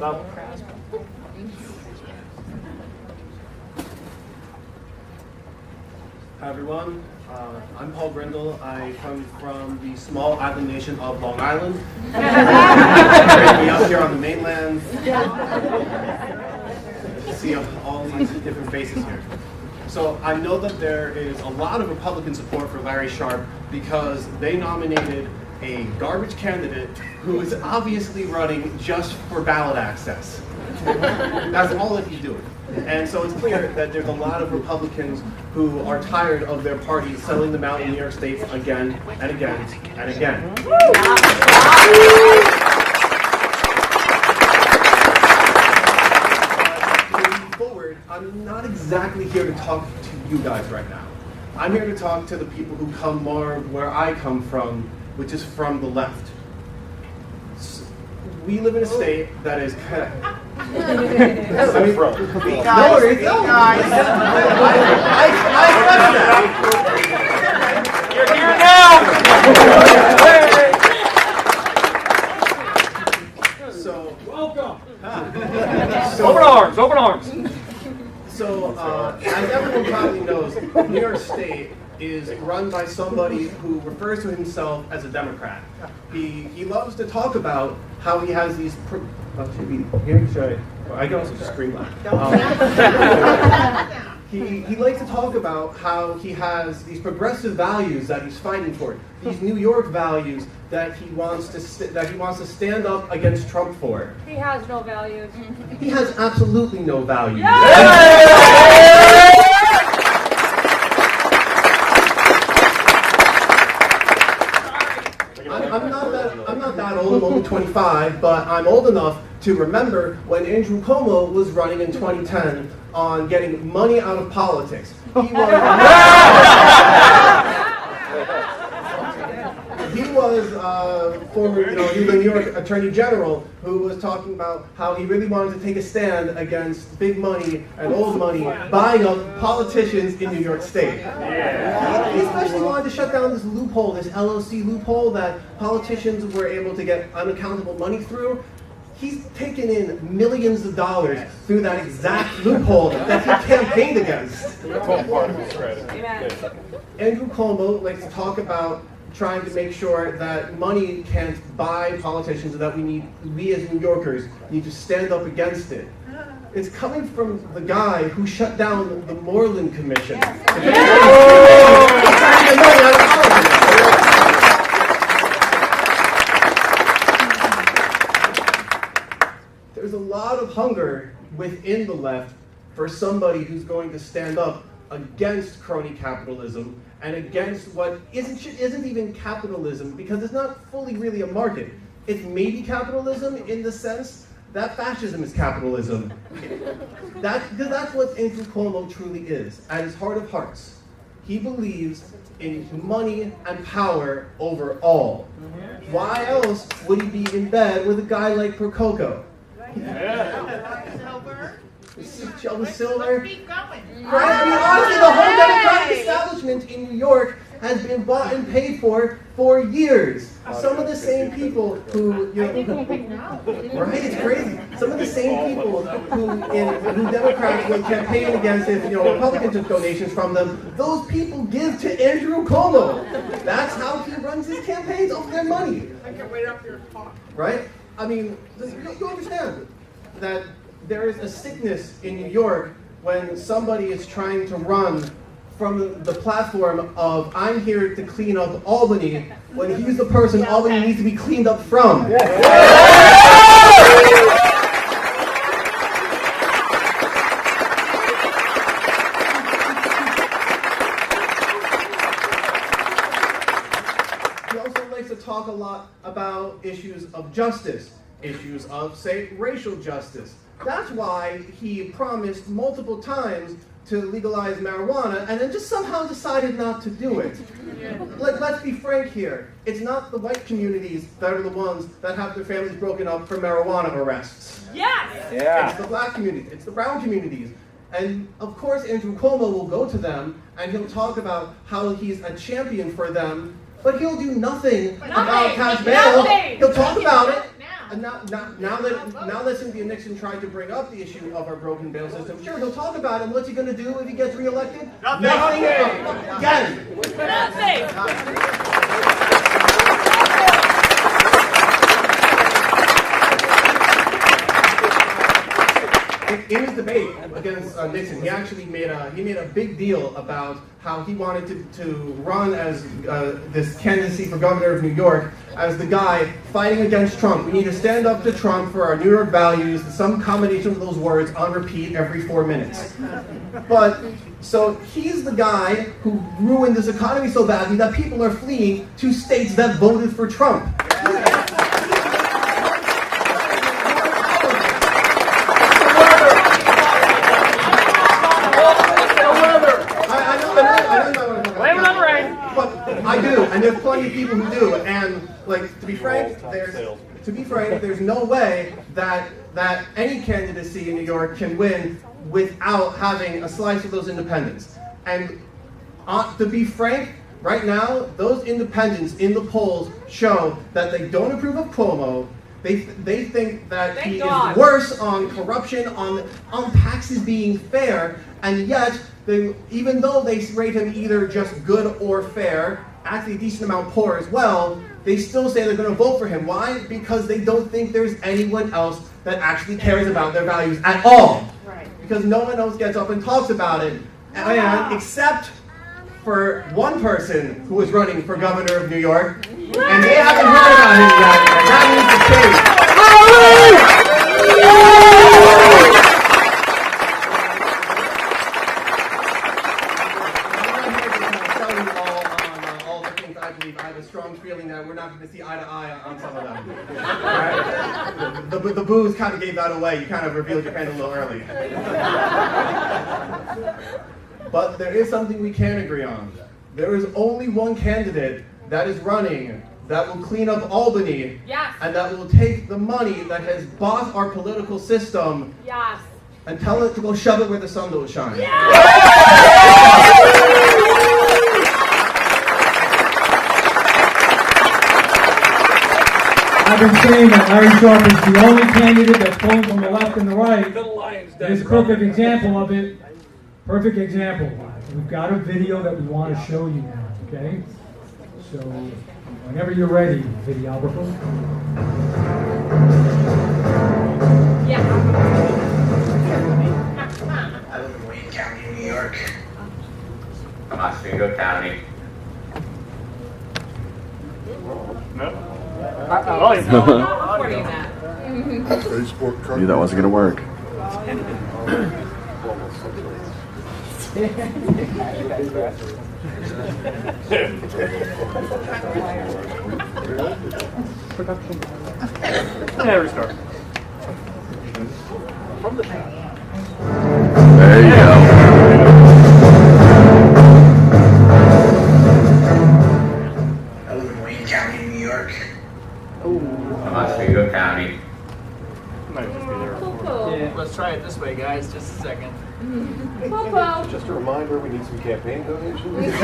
Hi everyone, I'm Paul Grindle. I come from the small island nation of Long Island. Great to be out here on the mainland. See all these different faces here. So I know that there is a lot of Republican support for Larry Sharpe because they nominated a garbage candidate who is obviously running just for ballot access. That's all that he's doing. And so it's clear that there's a lot of Republicans who are tired of their party selling them out in New York State again and again and again. Moving forward, I'm not exactly here to talk to you guys right now. I'm here to talk to the people who come more where I come from, which is from the left. We live in a state that is You're here now! So, welcome! Open arms, open arms! So, as everyone probably knows, New York State is run by somebody who refers to himself as a Democrat. He loves to talk about how he has these. I can also just scream loud. He likes to talk about how he has these progressive values that he's fighting for, these New York values that he wants to stand up against Trump for. He has no values. He has absolutely no values. I'm not that old, I'm only 25, but I'm old enough to remember when Andrew Cuomo was running in 2010 on getting money out of politics. He was former, he was the New York Attorney General who was talking about how he really wanted to take a stand against big money and old money buying up politicians in New York State. He especially wanted to shut down this loophole, this LLC loophole that politicians were able to get unaccountable money through. He's taken in millions of dollars through that exact loophole that he campaigned against. That's all part of his credit. Andrew Cuomo likes to talk about trying to make sure that money can't buy politicians, and that we as New Yorkers need to stand up against it. It's coming from the guy who shut down the Moreland Commission. There's a lot of hunger within the left for somebody who's going to stand up against crony capitalism and against what isn't even capitalism, because it's not fully really a market. It's maybe capitalism in the sense that fascism is capitalism. Because that's what Andrew Cuomo truly is, at his heart of hearts. He believes in money and power over all. Why else would he be in bed with a guy like Prococo? Sheldon Silver. Keep going. Right? I mean, honestly, the whole Democratic establishment in New York has been bought and paid for years. Some of the same people who, right? It's crazy. Some of the same people who Democrats would campaign against if Republicans took donations from them. Those people give to Andrew Cuomo. That's how he runs his campaigns, off their money. I can wait up your talk. Right? I mean, you understand that there is a sickness in New York when somebody is trying to run from the platform of I'm here to clean up Albany, when he's the person Albany needs to be cleaned up from. He also likes to talk a lot about issues of justice, issues of, say, racial justice. That's why he promised multiple times to legalize marijuana and then just somehow decided not to do it. Let's be frank here. It's not the white communities that are the ones that have their families broken up for marijuana arrests. Yes! Yeah. It's the black communities, it's the brown communities. And of course Andrew Cuomo will go to them and he'll talk about how he's a champion for them, but he'll do nothing about cash bail. He'll talk about it. And now that Cynthia Nixon tried to bring up the issue of our broken bail system, sure, he'll talk about it. And what's he going to do if he gets reelected? Nothing. Again. In his debate against Nixon, he actually made a big deal about how he wanted to run as this candidacy for governor of New York as the guy fighting against Trump. We need to stand up to Trump for our New York values, some combination of those words on repeat every 4 minutes. But, so he's the guy who ruined this economy so badly that people are fleeing to states that voted for Trump. I do, and there's plenty of people who do. And to be frank, there's no way that any candidacy in New York can win without having a slice of those independents. And to be frank, right now, those independents in the polls show that they don't approve of Cuomo. They think that he is worse on corruption, on taxes being fair, and yet, even though they rate him either just good or fair, actually a decent amount poor as well, they still say they're going to vote for him. Why? Because they don't think there's anyone else that actually cares about their values at all. Right. Because no one else gets up and talks about it, except for one person who is running for governor of New York, and they haven't heard about him yet, and that needs to change. I have a strong feeling that we're not going to see eye to eye on some of them. Right? The booze kind of gave that away. You kind of revealed your hand a little early. But there is something we can agree on. There is only one candidate that is running that will clean up Albany, and that will take the money that has bought our political system and tell it to go shove it where the sun don't shine. I've been saying that Larry Sharpe is the only candidate that's pulling from the left and the right. This is a perfect example of it. Perfect example. We've got a video that we want to show you now, okay? So, whenever you're ready, videographer. Yeah. I live in Wayne County, New York. I'm Oswego County. No. Knew that wasn't going to work. Restart. There you go. I live in Wayne County, New York. I'm Oswego County. Yeah. Let's try it this way, guys. Just a second. Just a reminder, we need some campaign donations.